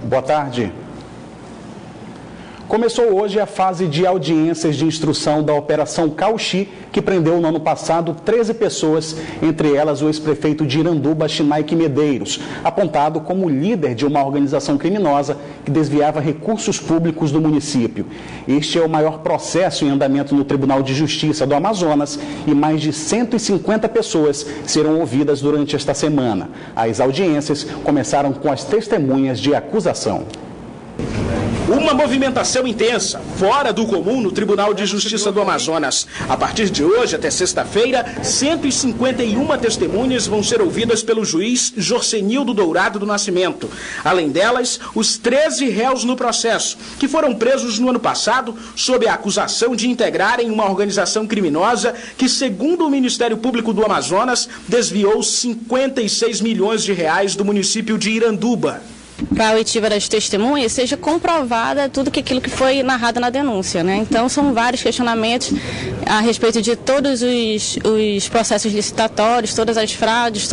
Boa tarde. Começou hoje a fase de audiências de instrução da Operação Cauxi, que prendeu no ano passado 13 pessoas, entre elas o ex-prefeito de Iranduba, Schneik Medeiros, apontado como líder de uma organização criminosa que desviava recursos públicos do município. Este é o maior processo em andamento no Tribunal de Justiça do Amazonas e mais de 150 pessoas serão ouvidas durante esta semana. As audiências começaram com as testemunhas de acusação. Uma movimentação intensa, fora do comum no Tribunal de Justiça do Amazonas. A partir de hoje até sexta-feira, 151 testemunhas vão ser ouvidas pelo juiz Jorcenildo Dourado do Nascimento. Além delas, os 13 réus no processo, que foram presos no ano passado sob a acusação de integrarem uma organização criminosa que, segundo o Ministério Público do Amazonas, desviou 56 milhões de reais do município de Iranduba. Para a oitiva das testemunhas, seja comprovada tudo aquilo que foi narrado na denúncia, né? Então, são vários questionamentos a respeito de todos os processos licitatórios, todas as fraudes,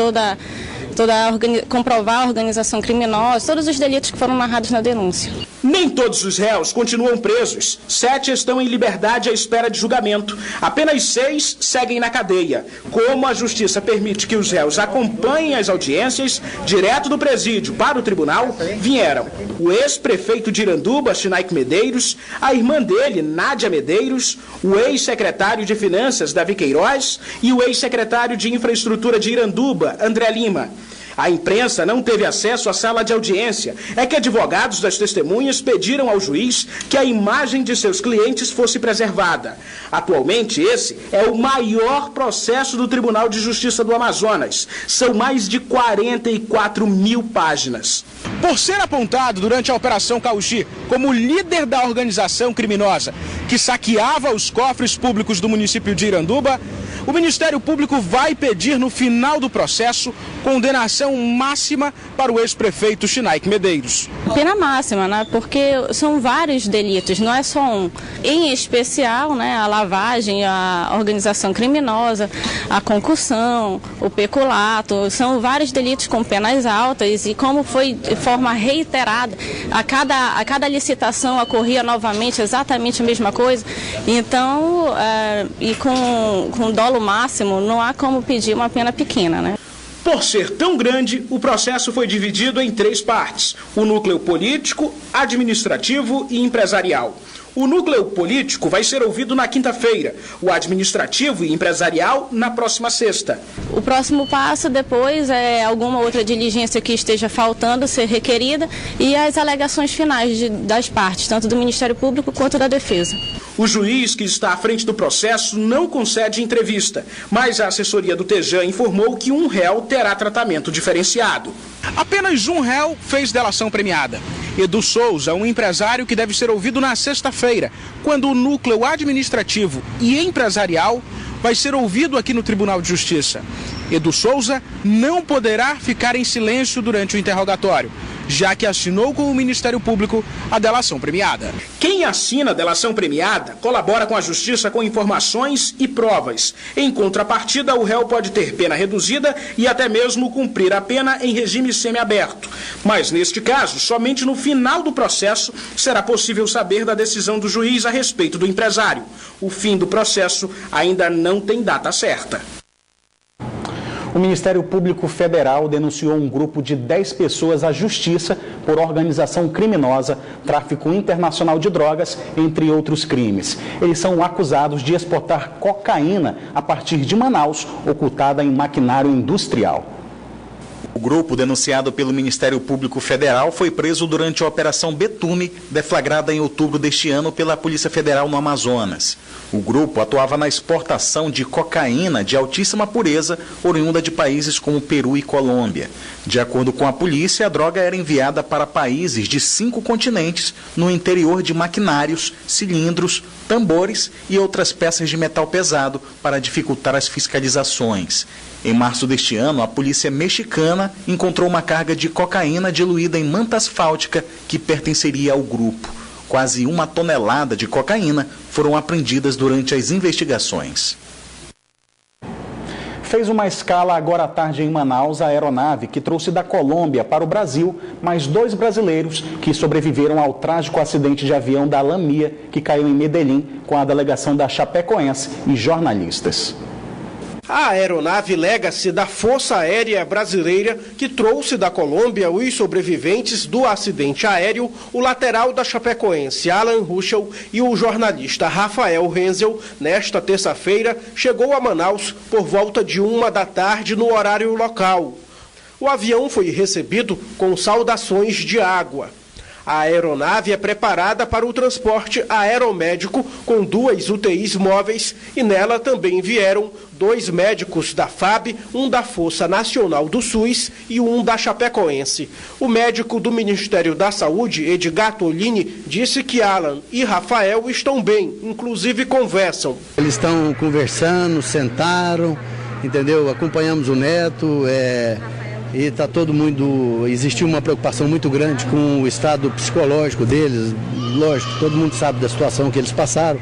comprovar a organização criminosa, todos os delitos que foram narrados na denúncia. Nem todos os réus continuam presos. 7 estão em liberdade à espera de julgamento. Apenas 6 seguem na cadeia. Como a Justiça permite que os réus acompanhem as audiências direto do presídio para o tribunal, vieram o ex-prefeito de Iranduba, Schneik Medeiros, a irmã dele, Nádia Medeiros, o ex-secretário de Finanças, Davi Queiroz, e o ex-secretário de Infraestrutura de Iranduba, André Lima. A imprensa não teve acesso à sala de audiência. É que advogados das testemunhas pediram ao juiz que a imagem de seus clientes fosse preservada. Atualmente, esse é o maior processo do Tribunal de Justiça do Amazonas. São mais de 44 mil páginas. Por ser apontado durante a Operação Cauxi como líder da organização criminosa que saqueava os cofres públicos do município de Iranduba, o Ministério Público vai pedir no final do processo condenação máxima para o ex-prefeito Schneik Medeiros. Pena máxima, né? Porque são vários delitos, não é só um. Em especial, né, a lavagem, a organização criminosa, a concussão, o peculato, são vários delitos com penas altas e como foi de forma reiterada, a cada licitação ocorria novamente exatamente a mesma coisa. Então, e com dolo máximo, não há como pedir uma pena pequena, né? Por ser tão grande, o processo foi dividido em 3 partes: o núcleo político, administrativo e empresarial. O núcleo político vai ser ouvido na quinta-feira, o administrativo e empresarial na próxima sexta. O próximo passo depois é alguma outra diligência que esteja faltando ser requerida e as alegações finais das partes, tanto do Ministério Público quanto da Defesa. O juiz que está à frente do processo não concede entrevista, mas a assessoria do TEJAN informou que um réu terá tratamento diferenciado. Apenas um réu fez delação premiada. Edu Souza, um empresário que deve ser ouvido na sexta-feira, quando o núcleo administrativo e empresarial vai ser ouvido aqui no Tribunal de Justiça. Edu Souza não poderá ficar em silêncio durante o interrogatório, já que assinou com o Ministério Público a delação premiada. Quem assina a delação premiada colabora com a Justiça com informações e provas. Em contrapartida, o réu pode ter pena reduzida e até mesmo cumprir a pena em regime semiaberto. Mas, neste caso, somente no final do processo será possível saber da decisão do juiz a respeito do empresário. O fim do processo ainda não tem data certa. O Ministério Público Federal denunciou um grupo de 10 pessoas à justiça por organização criminosa, tráfico internacional de drogas, entre outros crimes. Eles são acusados de exportar cocaína a partir de Manaus, ocultada em maquinário industrial. O grupo, denunciado pelo Ministério Público Federal, foi preso durante a Operação Betume, deflagrada em outubro deste ano pela Polícia Federal no Amazonas. O grupo atuava na exportação de cocaína de altíssima pureza, oriunda de países como Peru e Colômbia. De acordo com a polícia, a droga era enviada para países de 5 continentes no interior de maquinários, cilindros, tambores e outras peças de metal pesado para dificultar as fiscalizações. Em março deste ano, a polícia mexicana encontrou uma carga de cocaína diluída em manta asfáltica que pertenceria ao grupo. Quase 1 tonelada de cocaína foram apreendidas durante as investigações. Fez uma escala agora à tarde em Manaus a aeronave que trouxe da Colômbia para o Brasil mais 2 brasileiros que sobreviveram ao trágico acidente de avião da Lamia que caiu em Medellín com a delegação da Chapecoense e jornalistas. A aeronave Legacy da Força Aérea Brasileira, que trouxe da Colômbia os sobreviventes do acidente aéreo, o lateral da Chapecoense, Alan Ruschel, e o jornalista Rafael Renzel, nesta terça-feira, chegou a Manaus por volta de 1 da tarde no horário local. O avião foi recebido com saudações de água. A aeronave é preparada para o transporte aeromédico com 2 UTIs móveis e nela também vieram 2 médicos da FAB, um da Força Nacional do SUS e um da Chapecoense. O médico do Ministério da Saúde, Edgar Tolini, disse que Alan e Rafael estão bem, inclusive conversam. Eles estão conversando, sentaram, entendeu? Acompanhamos o neto, e está todo mundo, existiu uma preocupação muito grande com o estado psicológico deles, lógico, todo mundo sabe da situação que eles passaram.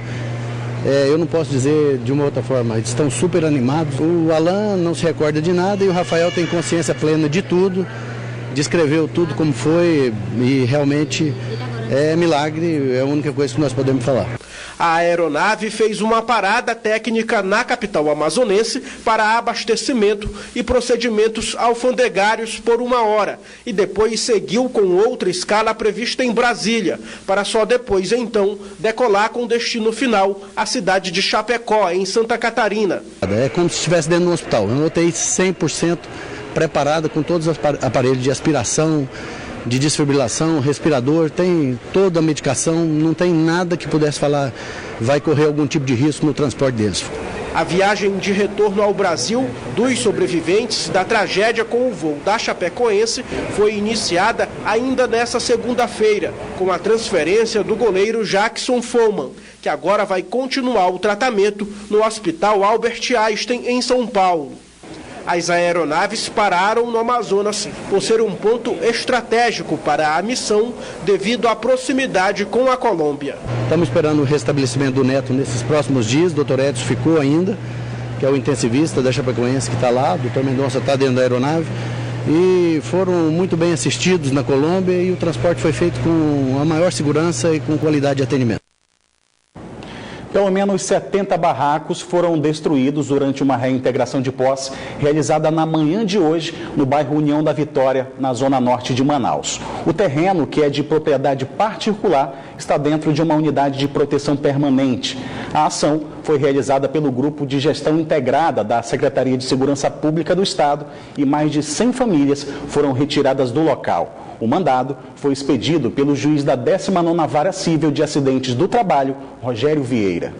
Eu não posso dizer de uma outra forma, eles estão super animados. O Alan não se recorda de nada e o Rafael tem consciência plena de tudo, descreveu tudo como foi e realmente é milagre, é a única coisa que nós podemos falar. A aeronave fez uma parada técnica na capital amazonense para abastecimento e procedimentos alfandegários por 1 hora e depois seguiu com outra escala prevista em Brasília, para só depois, então, decolar com destino final à cidade de Chapecó, em Santa Catarina. É como se estivesse dentro de um hospital, uma UTI 100% preparada com todos os aparelhos de aspiração, de desfibrilação, respirador, tem toda a medicação, não tem nada que pudesse falar vai correr algum tipo de risco no transporte deles. A viagem de retorno ao Brasil dos sobreviventes da tragédia com o voo da Chapecoense foi iniciada ainda nesta segunda-feira, com a transferência do goleiro Jackson Follman, que agora vai continuar o tratamento no Hospital Albert Einstein, em São Paulo. As aeronaves pararam no Amazonas por ser um ponto estratégico para a missão devido à proximidade com a Colômbia. Estamos esperando o restabelecimento do neto nesses próximos dias. O Dr. Edson ficou ainda, que é o intensivista da Chapecoense que está lá. O Dr. Mendonça está dentro da aeronave. E foram muito bem assistidos na Colômbia e o transporte foi feito com a maior segurança e com qualidade de atendimento. Pelo menos 70 barracos foram destruídos durante uma reintegração de posse realizada na manhã de hoje no bairro União da Vitória, na zona norte de Manaus. O terreno, que é de propriedade particular, está dentro de uma unidade de proteção permanente. A ação foi realizada pelo Grupo de Gestão Integrada da Secretaria de Segurança Pública do Estado e mais de 100 famílias foram retiradas do local. O mandado foi expedido pelo juiz da 19ª Vara Civil de Acidentes do Trabalho, Rogério Vieira.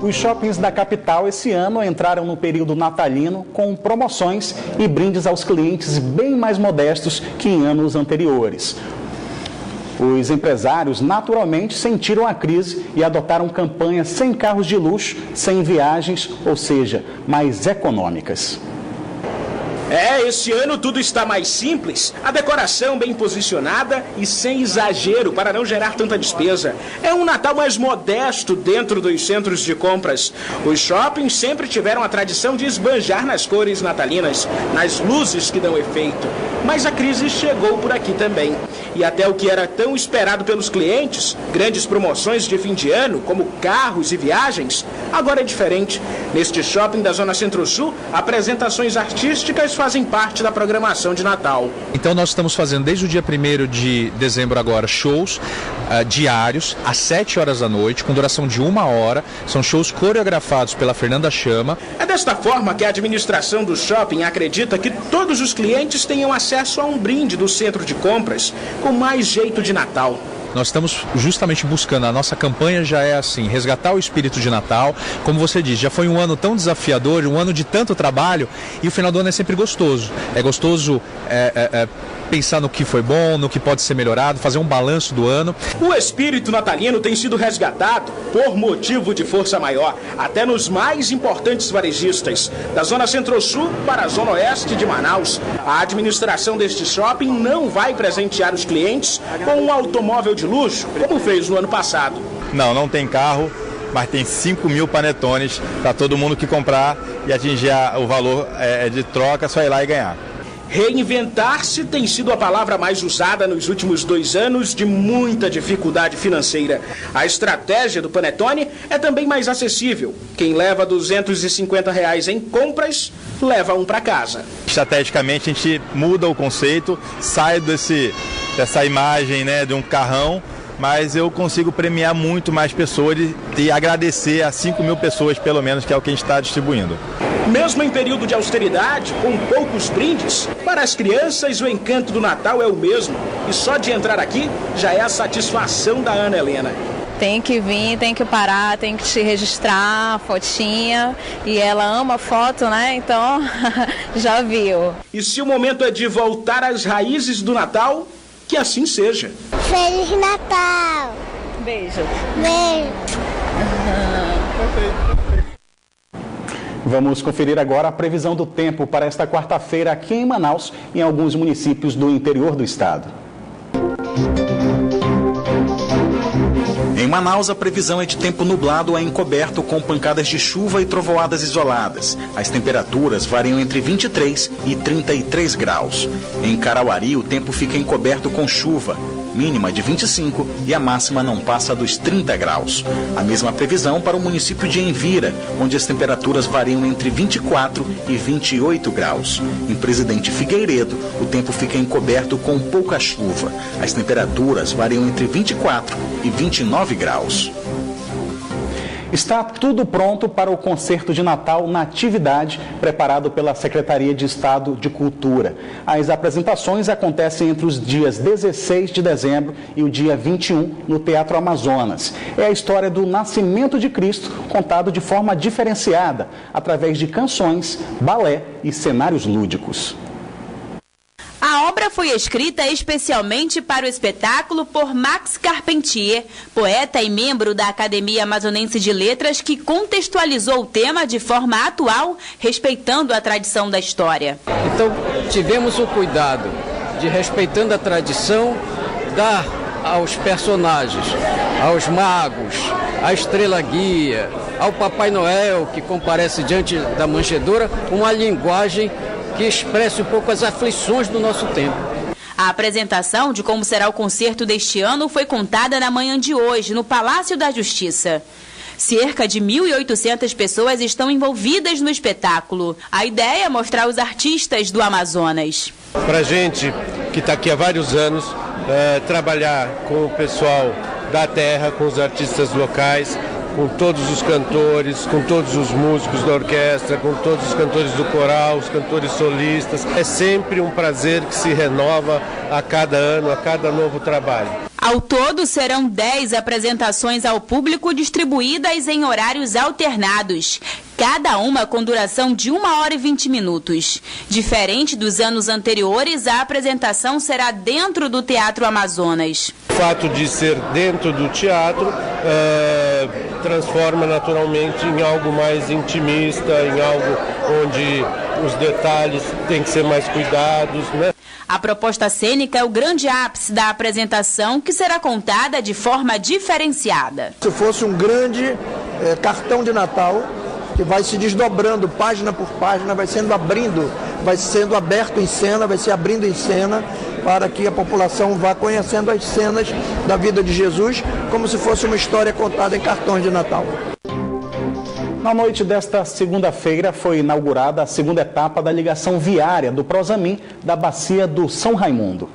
Os shoppings da capital esse ano entraram no período natalino com promoções e brindes aos clientes bem mais modestos que em anos anteriores. Os empresários naturalmente sentiram a crise e adotaram campanhas sem carros de luxo, sem viagens, ou seja, mais econômicas. Esse ano tudo está mais simples, a decoração bem posicionada e sem exagero para não gerar tanta despesa. É um Natal mais modesto dentro dos centros de compras. Os shoppings sempre tiveram a tradição de esbanjar nas cores natalinas, nas luzes que dão efeito. Mas a crise chegou por aqui também. E até o que era tão esperado pelos clientes, grandes promoções de fim de ano, como carros e viagens, agora é diferente. Neste shopping da Zona Centro-Sul, apresentações artísticas fazem parte da programação de Natal. Então nós estamos fazendo desde o dia 1º de dezembro agora shows diários às 7 horas da noite, com duração de 1 hora. São shows coreografados pela Fernanda Chama. É desta forma que a administração do shopping acredita que todos os clientes tenham acesso a um brinde do centro de compras com mais jeito de Natal. Nós estamos justamente buscando, a nossa campanha já é assim, resgatar o espírito de Natal. Como você disse, já foi um ano tão desafiador, um ano de tanto trabalho, e o final do ano é sempre gostoso. É gostoso pensar no que foi bom, no que pode ser melhorado, fazer um balanço do ano. O espírito natalino tem sido resgatado por motivo de força maior, até nos mais importantes varejistas. Da Zona Centro-Sul para a Zona Oeste de Manaus, a administração deste shopping não vai presentear os clientes com um automóvel de luxo, como fez no ano passado. Não tem carro, mas tem 5.000 panetones para todo mundo que comprar e atingir o valor de troca, só ir lá e ganhar. Reinventar-se tem sido a palavra mais usada nos últimos 2 anos de muita dificuldade financeira. A estratégia do Panetone é também mais acessível. Quem leva R$ 250 em compras, leva um para casa. Estrategicamente a gente muda o conceito, sai dessa imagem, né, de um carrão, mas eu consigo premiar muito mais pessoas e agradecer a 5.000 pessoas, pelo menos, que é o que a gente está distribuindo. Mesmo em período de austeridade, com poucos brindes, para as crianças o encanto do Natal é o mesmo. E só de entrar aqui já é a satisfação da Ana Helena. Tem que vir, tem que parar, tem que te registrar a fotinha. E ela ama foto, né? Então, já viu. E se o momento é de voltar às raízes do Natal, que assim seja. Feliz Natal! Beijo. Beijo. Vamos conferir agora a previsão do tempo para esta quarta-feira aqui em Manaus e em alguns municípios do interior do estado. Em Manaus, a previsão é de tempo nublado a encoberto com pancadas de chuva e trovoadas isoladas. As temperaturas variam entre 23 e 33 graus. Em Carauari, o tempo fica encoberto com chuva, mínima de 25 e a máxima não passa dos 30 graus. A mesma previsão para o município de Envira, onde as temperaturas variam entre 24 e 28 graus. Em Presidente Figueiredo, o tempo fica encoberto com pouca chuva. As temperaturas variam entre 24 e 29 graus. Está tudo pronto para o concerto de Natal Natividade, preparado pela Secretaria de Estado de Cultura. As apresentações acontecem entre os dias 16 de dezembro e o dia 21 no Teatro Amazonas. É a história do nascimento de Cristo, contado de forma diferenciada, através de canções, balé e cenários lúdicos. A obra foi escrita especialmente para o espetáculo por Max Carpentier, poeta e membro da Academia Amazonense de Letras, que contextualizou o tema de forma atual, respeitando a tradição da história. Então, tivemos o cuidado de, respeitando a tradição, dar aos personagens, aos magos, à estrela guia, ao Papai Noel, que comparece diante da manjedoura, uma linguagem que expresse um pouco as aflições do nosso tempo. A apresentação de como será o concerto deste ano foi contada na manhã de hoje, no Palácio da Justiça. Cerca de 1.800 pessoas estão envolvidas no espetáculo. A ideia é mostrar os artistas do Amazonas. Para a gente que está aqui há vários anos, trabalhar com o pessoal da terra, com os artistas locais, com todos os cantores, com todos os músicos da orquestra, com todos os cantores do coral, os cantores solistas. É sempre um prazer que se renova a cada ano, a cada novo trabalho. Ao todo, serão 10 apresentações ao público distribuídas em horários alternados, cada uma com duração de 1 hora e 20 minutos. Diferente dos anos anteriores, a apresentação será dentro do Teatro Amazonas. O fato de ser dentro do teatro transforma naturalmente em algo mais intimista, em algo onde os detalhes têm que ser mais cuidados, né? A proposta cênica é o grande ápice da apresentação, que será contada de forma diferenciada. Se fosse um grande cartão de Natal, que vai se desdobrando página por página, vai sendo aberto em cena, vai se abrindo em cena, para que a população vá conhecendo as cenas da vida de Jesus, como se fosse uma história contada em cartões de Natal. Na noite desta segunda-feira foi inaugurada a segunda etapa da ligação viária do Prosamin da Bacia do São Raimundo.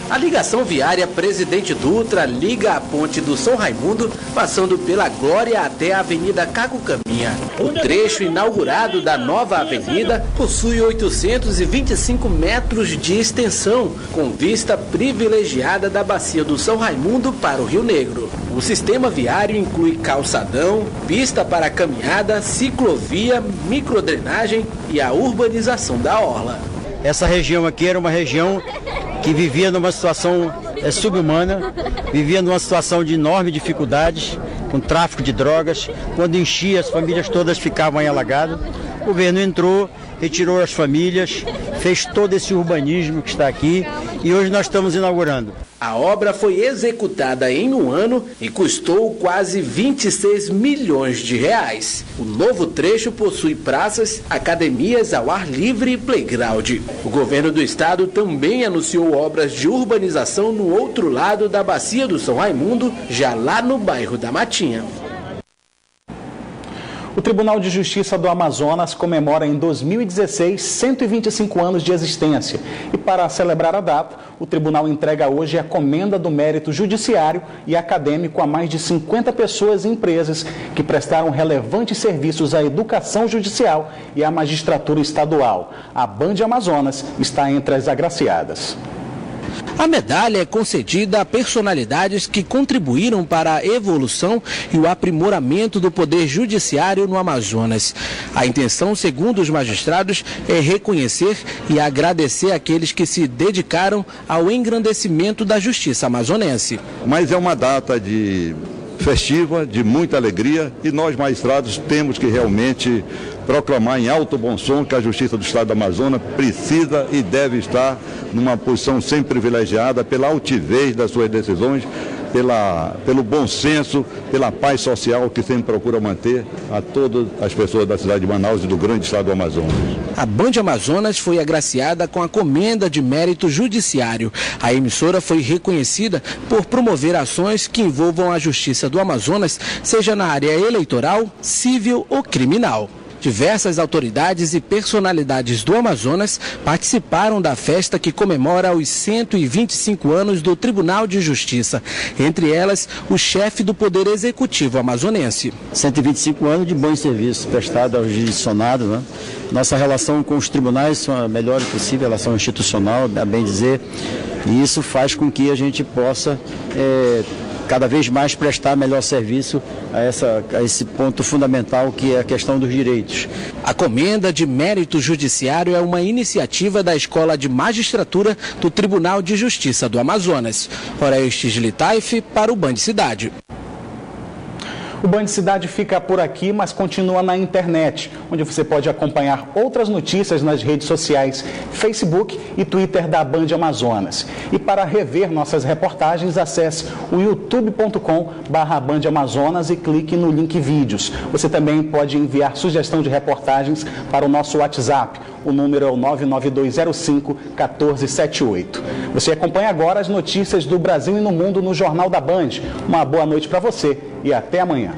A ligação viária Presidente Dutra liga a ponte do São Raimundo, passando pela Glória até a Avenida Caco-Caminha. O trecho inaugurado da nova avenida possui 825 metros de extensão, com vista privilegiada da Bacia do São Raimundo para o Rio Negro. O sistema viário inclui calçadão, pista para caminhada, ciclovia, microdrenagem e a urbanização da orla. Essa região aqui era uma região que vivia numa situação subhumana, vivia numa situação de enorme dificuldades, com tráfico de drogas. Quando enchia, as famílias todas ficavam alagadas. O governo entrou, retirou as famílias, fez todo esse urbanismo que está aqui e hoje nós estamos inaugurando. A obra foi executada em um ano e custou quase 26 milhões de reais. O novo trecho possui praças, academias ao ar livre e playground. O governo do estado também anunciou obras de urbanização no outro lado da Bacia do São Raimundo, já lá no bairro da Matinha. O Tribunal de Justiça do Amazonas comemora em 2016 125 anos de existência. E para celebrar a data, o tribunal entrega hoje a Comenda do Mérito Judiciário e Acadêmico a mais de 50 pessoas e empresas que prestaram relevantes serviços à educação judicial e à magistratura estadual. A Band Amazonas está entre as agraciadas. A medalha é concedida a personalidades que contribuíram para a evolução e o aprimoramento do poder judiciário no Amazonas. A intenção, segundo os magistrados, é reconhecer e agradecer aqueles que se dedicaram ao engrandecimento da justiça amazonense. Mas é uma data festiva, de muita alegria, e nós, magistrados, temos que realmente proclamar em alto bom som que a Justiça do Estado do Amazonas precisa e deve estar numa posição sempre privilegiada pela altivez das suas decisões, pelo bom senso, pela paz social que sempre procura manter a todas as pessoas da cidade de Manaus e do grande estado do Amazonas. A Band Amazonas foi agraciada com a Comenda de Mérito Judiciário. A emissora foi reconhecida por promover ações que envolvam a Justiça do Amazonas, seja na área eleitoral, civil ou criminal. Diversas autoridades e personalidades do Amazonas participaram da festa que comemora os 125 anos do Tribunal de Justiça. Entre elas, o chefe do Poder Executivo amazonense. 125 anos de bons serviços prestados aos jurisdicionados, né? Nossa relação com os tribunais é a melhor possível, relação institucional, a bem dizer, e isso faz com que a gente possa cada vez mais prestar melhor serviço a esse ponto fundamental que é a questão dos direitos. A Comenda de Mérito Judiciário é uma iniciativa da Escola de Magistratura do Tribunal de Justiça do Amazonas. Orestes Litaif para o Band Cidade. O Band Cidade fica por aqui, mas continua na internet, onde você pode acompanhar outras notícias nas redes sociais, Facebook e Twitter da Band Amazonas. E para rever nossas reportagens, acesse o youtube.com/Band Amazonas e clique no link vídeos. Você também pode enviar sugestão de reportagens para o nosso WhatsApp. O número é o 99205-1478. Você acompanha agora as notícias do Brasil e no mundo no Jornal da Band. Uma boa noite para você e até amanhã.